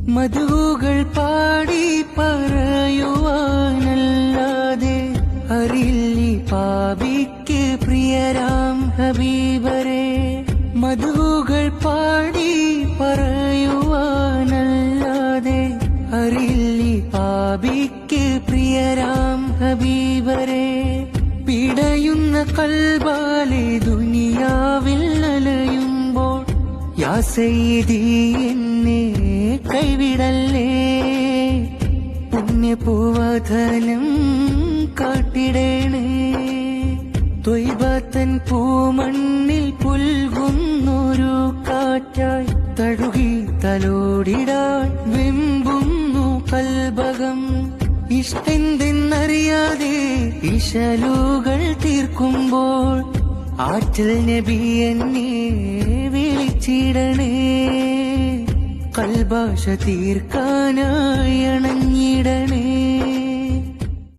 മധുകൾ പാടി പറയുവാനല്ലാതെ അറിയില്ലി പാപിക്ക് പ്രിയരാം ഹബീബരെ. മധുകൾ പാടി പറയുവാനല്ലാതെ അറിയില്ലി പാപിക്ക് പ്രിയരാം ഹബീബരെ. പിടയുന്ന കൽബാലെ ദുനിയാവിൽ അലയുമ്പോൾ യാ സയ്യിദി എന്നെ കൈവിടല്ലേ. പുണ്യപൂവധനം കാട്ടിടേണേ. ത്വയ്ബത്തൻ പൂമണ്ണിൽ പുൽകുന്നൊരു കാറ്റായി തഴുകി തലോടിടാൻ വെമ്പുന്നു കൽബകം. ഇഷ്ടെന്തെന്നറിയാതെ ഇശലുകൾ തീർക്കുമ്പോൾ ആറ്റൽ നബി എന്നെ വിളിച്ചിടണേ. കൽബാശ തീർക്കാനായ